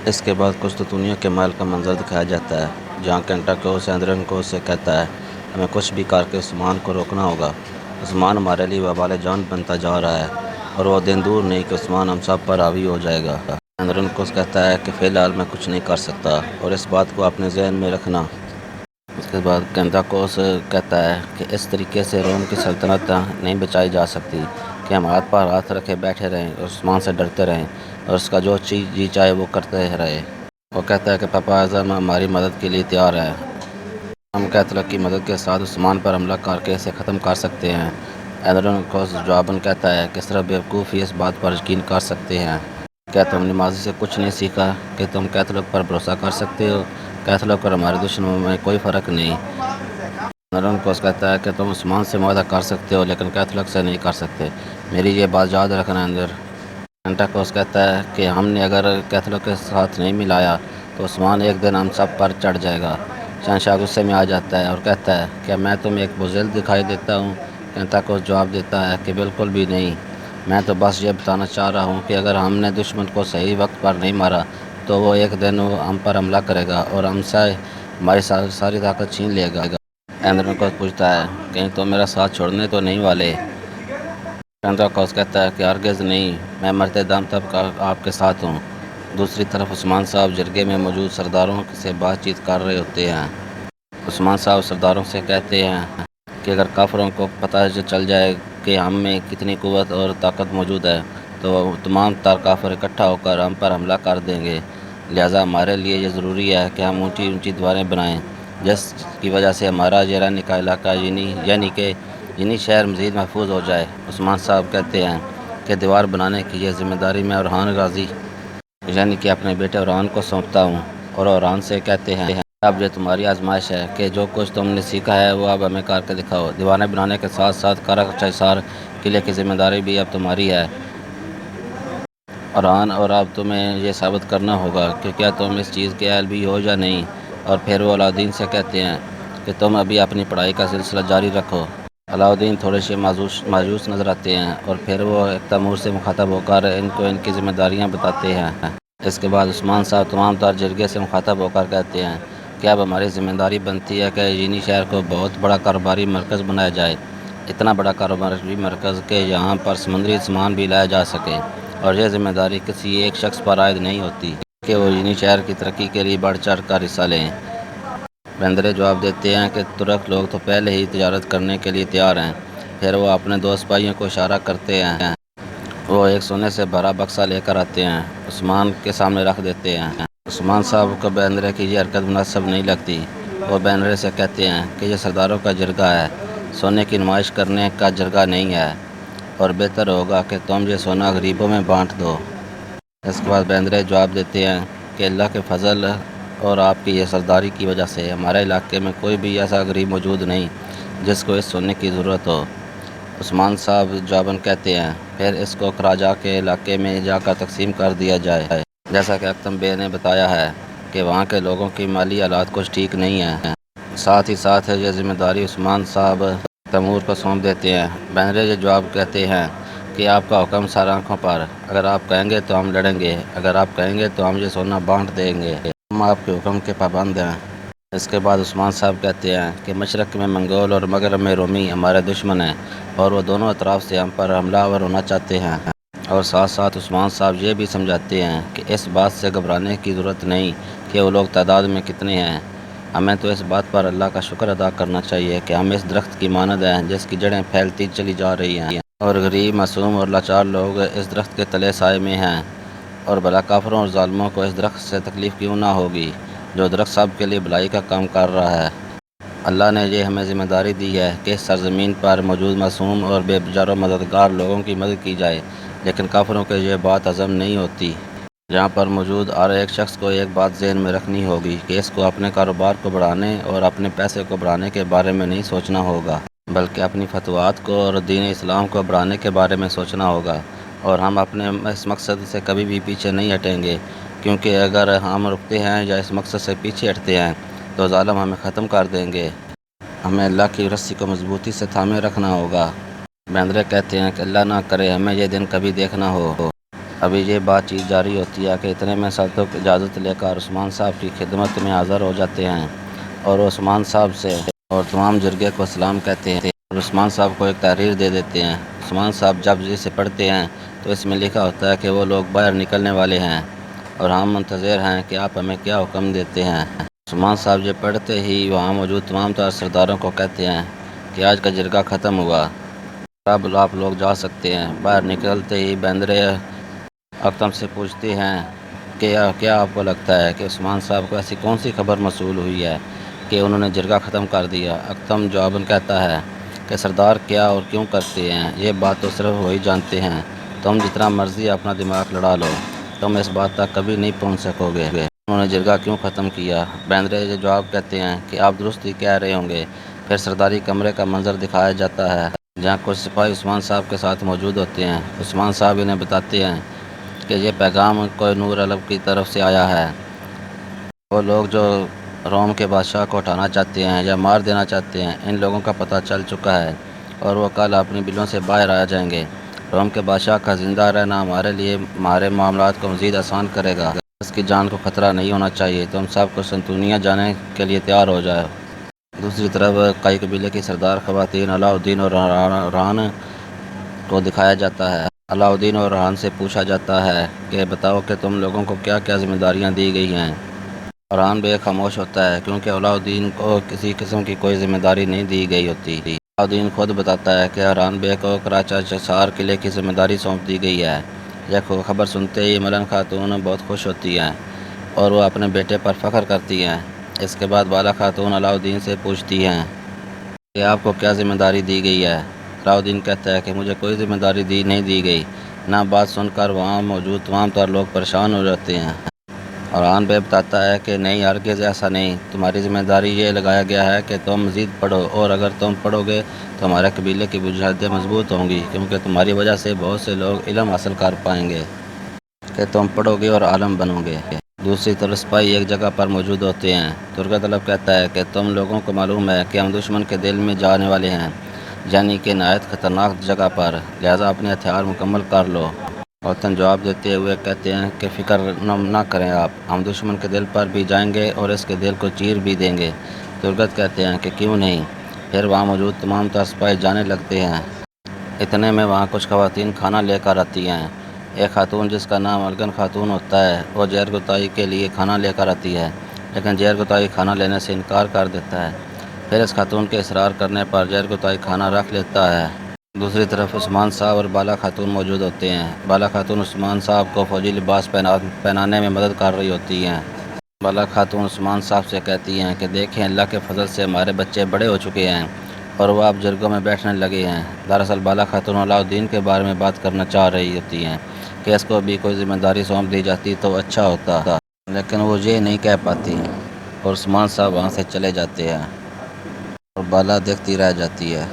اس کے بعد قسطنطنیہ کے محل کا منظر دکھایا جاتا ہے، جہاں کینٹاکوس اندرونیکوس سے کہتا ہے، ہمیں کچھ بھی کر کے عثمان کو روکنا ہوگا۔ عثمان ہمارے لیے وبال جان بنتا جا رہا ہے، اور وہ دن دور نہیں کہ عثمان ہم سب پر حاوی ہو جائے گا۔ اندرونیکوس کہتا ہے کہ فی الحال میں کچھ نہیں کر سکتا، اور اس بات کو اپنے ذہن میں رکھنا۔ اس کے بعد کینٹاکوس کہتا ہے کہ اس طریقے سے روم کی سلطنت نہیں بچائی جا سکتی کہ ہم ہاتھ پر ہاتھ رکھے بیٹھے رہیں اور عثمان سے ڈرتے رہیں اور اس کا جو چیز جی چاہے وہ کرتے رہے۔ وہ کہتا ہے کہ پاپا اعظم ہماری مدد کے لیے تیار ہے، ہم قیطلق کی مدد کے ساتھ عثمان پر حملہ کر کے اسے ختم کر سکتے ہیں۔ اندرونیکوس جواباً کہتا ہے کہ صرف بیوقوف ہی اس بات پر یقین کر سکتے ہیں۔ کیا تم نے ماضی سے کچھ نہیں سیکھا کہ تم قیطلق پر بھروسہ کر سکتے ہو؟ قیطلق اور ہمارے دشمنوں میں کوئی فرق نہیں۔ اندرونیکوس کہتا ہے کہ تم عثمان سے معاہدہ کر سکتے ہو لیکن قیطلق سے نہیں کر سکتے، میری یہ بات یاد رکھنا اندر۔ کینٹاکوس کہتا ہے کہ ہم نے اگر قیطلق کے ساتھ نہیں ملایا تو عثمان ایک دن ہم سب پر چڑھ جائے گا۔ شہنشاہ غصے میں آ جاتا ہے اور کہتا ہے، کیا میں تمہیں ایک بزدل دکھائی دیتا ہوں؟ کینٹاکوس جواب دیتا ہے کہ بالکل بھی نہیں، میں تو بس یہ بتانا چاہ رہا ہوں کہ اگر ہم نے دشمن کو صحیح وقت پر نہیں مارا تو وہ ایک دن ہم پر حملہ کرے گا اور ہم سے ہماری ساری طاقت چھین لے گا۔ اندرونیکوس پوچھتا ہے، کہیں تم میرا ساتھ چھوڑنے تو نہیں والے؟ کینٹاکوس کہتا ہے کہ ہرگز نہیں، میں مرتے دم تک آپ کے ساتھ ہوں۔ دوسری طرف عثمان صاحب جرگے میں موجود سرداروں سے بات چیت کر رہے ہوتے ہیں۔ عثمان صاحب سرداروں سے کہتے ہیں کہ اگر کافروں کو پتہ چل جائے کہ ہم میں کتنی قوت اور طاقت موجود ہے تو تمام تر کافر اکٹھا ہو کر ہم پر حملہ کر دیں گے، لہٰذا ہمارے لیے یہ ضروری ہے کہ ہم اونچی اونچی دیواریں بنائیں جس کی وجہ سے ہمارا یہ رہنے کا علاقہ یعنی کہ شہر مزید محفوظ ہو جائے۔ عثمان صاحب کہتے ہیں کہ دیوار بنانے کی یہ ذمہ داری میں اورحان غازی یعنی کہ اپنے بیٹے اورحان کو سونپتا ہوں، اور اورحان سے کہتے ہیں، اب یہ تمہاری آزمائش ہے کہ جو کچھ تم نے سیکھا ہے وہ اب ہمیں کر کے دکھاؤ۔ دیواریں بنانے کے ساتھ ساتھ قرقچیسار قلعے کی ذمہ داری بھی اب تمہاری ہے اورحان، اور اب تمہیں یہ ثابت کرنا ہوگا کہ کیا تم اس چیز کے اہل بھی ہو یا نہیں۔ اور پھر وہ علاؤالدین سے کہتے ہیں کہ تم ابھی اپنی پڑھائی کا سلسلہ جاری رکھو۔ علاؤالدین تھوڑے سے مایوس نظر آتے ہیں اور پھر وہ تیمور سے مخاطب ہو کر ان کو ان کی ذمہ داریاں بتاتے ہیں۔ اس کے بعد عثمان صاحب تمام تر جرگے سے مخاطب ہو کر کہتے ہیں کہ اب ہماری ذمہ داری بنتی ہے کہ یعنی شہر کو بہت بڑا کاروباری مرکز بنایا جائے، اتنا بڑا کاروباری مرکز کہ یہاں پر سمندری سامان بھی لایا جا سکے، اور یہ ذمہ داری کسی ایک شخص پر عائد نہیں ہوتی کہ وہ یعنی شہر کی ترقی کے لیے بڑھ چڑھ کر حصہ لیں۔ بندرے جواب دیتے ہیں کہ ترک لوگ تو پہلے ہی تجارت کرنے کے لیے تیار ہیں۔ پھر وہ اپنے دو سپاہیوں کو اشارہ کرتے ہیں، وہ ایک سونے سے بھرا بکسا لے کر آتے ہیں، عثمان کے سامنے رکھ دیتے ہیں۔ عثمان صاحب کو بندرے کی یہ حرکت مناسب نہیں لگتی، وہ بندرے سے کہتے ہیں کہ یہ سرداروں کا جرگہ ہے، سونے کی نمائش کرنے کا جرگہ نہیں ہے، اور بہتر ہوگا کہ تم یہ سونا غریبوں میں بانٹ دو۔ اس کے بعد بندرے جواب دیتے ہیں کہ اللہ کے فضل اور آپ کی یہ سرداری کی وجہ سے ہمارے علاقے میں کوئی بھی ایسا غریب موجود نہیں جس کو اس سونے کی ضرورت ہو۔ عثمان صاحب جواباً کہتے ہیں، پھر اس کو خراجہ کے علاقے میں جا کر تقسیم کر دیا جائے، جیسا کہ اکتم بے نے بتایا ہے کہ وہاں کے لوگوں کی مالی حالات کچھ ٹھیک نہیں ہیں۔ ساتھ ہی ساتھ یہ ذمہ داری عثمان صاحب تیمور کو سونپ دیتے ہیں۔ بندرے یہ جواب کہتے ہیں کہ آپ کا حکم سر آنکھوں پر، اگر آپ کہیں گے تو ہم لڑیں گے، اگر آپ کہیں گے تو ہم یہ سونا بانٹ دیں گے، ہم آپ کے حکم کے پابند ہیں۔ اس کے بعد عثمان صاحب کہتے ہیں کہ مشرق میں منگول اور مغرب میں رومی ہمارے دشمن ہیں، اور وہ دونوں اطراف سے ہم پر حملہ آور ہونا چاہتے ہیں۔ اور ساتھ ساتھ عثمان صاحب یہ بھی سمجھاتے ہیں کہ اس بات سے گھبرانے کی ضرورت نہیں کہ وہ لوگ تعداد میں کتنے ہیں، ہمیں تو اس بات پر اللہ کا شکر ادا کرنا چاہیے کہ ہم اس درخت کی مانند ہیں جس کی جڑیں پھیلتی چلی جا رہی ہیں، اور غریب معصوم اور لاچار لوگ اس درخت کے تلے سائے میں ہیں، اور بھلا کافروں اور ظالموں کو اس درخت سے تکلیف کیوں نہ ہوگی جو درخت سب کے لیے بھلائی کا کام کر رہا ہے۔ اللہ نے یہ ہمیں ذمہ داری دی ہے کہ اس سرزمین پر موجود معصوم اور بے بچار و مددگار لوگوں کی مدد کی جائے، لیکن کافروں کے یہ بات ہضم نہیں ہوتی۔ یہاں پر موجود ہر ایک شخص کو ایک بات ذہن میں رکھنی ہوگی کہ اس کو اپنے کاروبار کو بڑھانے اور اپنے پیسے کو بڑھانے کے بارے میں نہیں سوچنا ہوگا، بلکہ اپنی فتوحات کو اور دین اسلام کو بڑھانے کے بارے میں سوچنا ہوگا، اور ہم اپنے اس مقصد سے کبھی بھی پیچھے نہیں ہٹیں گے، کیونکہ اگر ہم رکتے ہیں یا اس مقصد سے پیچھے ہٹتے ہیں تو ظالم ہمیں ختم کر دیں گے۔ ہمیں اللہ کی رسی کو مضبوطی سے تھامے رکھنا ہوگا۔ بندرے کہتے ہیں کہ اللہ نہ کرے ہمیں یہ دن کبھی دیکھنا ہو ابھی یہ بات چیت جاری ہوتی ہے کہ اتنے میں ساتھوں کی اجازت لے کر عثمان صاحب کی خدمت میں حاضر ہو جاتے ہیں اور عثمان صاحب سے اور تمام جرگے کو سلام کہتے ہیں اور عثمان صاحب کو ایک تحریر دے دیتے ہیں۔ عثمان صاحب جب اسے پڑھتے ہیں تو اس میں لکھا ہوتا ہے کہ وہ لوگ باہر نکلنے والے ہیں اور ہم منتظر ہیں کہ آپ ہمیں کیا حکم دیتے ہیں۔ عثمان صاحب یہ پڑھتے ہی وہاں موجود تمام تر سرداروں کو کہتے ہیں کہ آج کا جرگہ ختم ہوا، اب آپ لوگ جا سکتے ہیں۔ باہر نکلتے ہی بندر اکتم سے پوچھتے ہیں کہ کیا آپ کو لگتا ہے کہ عثمان صاحب کو ایسی کون سی خبر موصول ہوئی ہے کہ انہوں نے جرگہ ختم کر دیا؟ اکتم جواباً کہتا ہے کہ سردار کیا اور کیوں کرتے ہیں یہ بات تو صرف وہی جانتے ہیں، تم جتنا مرضی اپنا دماغ لڑا لو تم اس بات تک کبھی نہیں پہنچ سکو گے انہوں نے جرگہ کیوں ختم کیا۔ بیندرے یہ جواب کہتے ہیں کہ آپ درست ہی کہہ رہے ہوں گے۔ پھر سرداری کمرے کا منظر دکھایا جاتا ہے جہاں کچھ سپاہی عثمان صاحب کے ساتھ موجود ہوتے ہیں۔ عثمان صاحب انہیں بتاتے ہیں کہ یہ پیغام کوہ نور علم کی طرف سے آیا ہے، وہ لوگ جو روم کے بادشاہ کو اٹھانا چاہتے ہیں یا مار دینا چاہتے ہیں ان لوگوں کا پتہ چل چکا ہے اور وہ کل اپنی بلوں سے باہر آ جائیں گے۔ روم کے بادشاہ کا زندہ رہنا ہمارے لیے ہمارے معاملات کو مزید آسان کرے گا، اس کی جان کو خطرہ نہیں ہونا چاہیے، تم سب کو سنتونیا جانے کے لیے تیار ہو جائے۔ دوسری طرف کئی قبیلے کی سردار خواتین علاؤدین اور ران کو دکھایا جاتا ہے۔ علاؤدین اور ران سے پوچھا جاتا ہے کہ بتاؤ کہ تم لوگوں کو کیا کیا ذمہ داریاں دی گئی ہیں۔ ران بے خاموش ہوتا ہے کیونکہ علاؤدین کو کسی قسم کی کوئی ذمہ داری نہیں دی گئی ہوتی۔ علاؤدین خود بتاتا ہے کہ ران بے کو کراچا چسار قلعے کی ذمہ داری سونپ دی گئی ہے۔ یہ خبر سنتے ہی ملن خاتون بہت خوش ہوتی ہیں اور وہ اپنے بیٹے پر فخر کرتی ہیں۔ اس کے بعد بالا خاتون علاؤدین سے پوچھتی ہیں کہ آپ کو کیا ذمہ داری دی گئی ہے؟ علاؤدین کہتا ہے کہ مجھے کوئی ذمہ داری نہیں دی گئی۔ نہ بات سن کر وہاں موجود تمام تر لوگ پریشان ہو جاتے ہیں اور ران بے بتاتا ہے کہ نہیں، ہرگز ایسا نہیں، تمہاری ذمہ داری یہ لگایا گیا ہے کہ تم مزید پڑھو اور اگر تم پڑھو گے تو ہمارے قبیلے کی بنیادیں مضبوط ہوں گی کیونکہ تمہاری وجہ سے بہت سے لوگ علم حاصل کر پائیں گے کہ تم پڑھو گے اور عالم بنو گے۔ دوسری طرف سپاہی ایک جگہ پر موجود ہوتے ہیں۔ ترگا طلب کہتا ہے کہ تم لوگوں کو معلوم ہے کہ ہم دشمن کے دل میں جانے والے ہیں، یعنی کہ نہایت خطرناک جگہ پر، لہذا اپنے ہتھیار مکمل کر لو۔ اوتن جواب دیتے ہوئے کہتے ہیں کہ فکر نہ کریں آپ، ہم دشمن کے دل پر بھی جائیں گے اور اس کے دل کو چیر بھی دیں گے۔ ترگت کہتے ہیں کہ کیوں نہیں۔ پھر وہاں موجود تمام تر سپاہی جانے لگتے ہیں۔ اتنے میں وہاں کچھ خواتین کھانا لے کر آتی ہیں۔ ایک خاتون جس کا نام الگن خاتون ہوتا ہے وہ زہر گتائی کے لیے کھانا لے کر آتی ہے لیکن زہر گتائی کھانا لینے سے انکار کر دیتا ہے۔ پھر اس خاتون کے اصرار کرنے پر زہر گتائی کھانا رکھ لیتا ہے۔ دوسری طرف عثمان صاحب اور بالا خاتون موجود ہوتے ہیں۔ بالا خاتون عثمان صاحب کو فوجی لباس پہنانے میں مدد کر رہی ہوتی ہیں۔ بالا خاتون عثمان صاحب سے کہتی ہیں کہ دیکھیں، اللہ کے فضل سے ہمارے بچے بڑے ہو چکے ہیں اور وہ اب جرگوں میں بیٹھنے لگے ہیں۔ دراصل بالا خاتون علاؤدین کے بارے میں بات کرنا چاہ رہی ہوتی ہیں کہ اس کو بھی کوئی ذمہ داری سونپ دی جاتی تو اچھا ہوتا، لیکن وہ یہ نہیں کہہ پاتی اور عثمان صاحب وہاں سے چلے جاتے ہیں اور بالا دیکھتی رہ جاتی ہے۔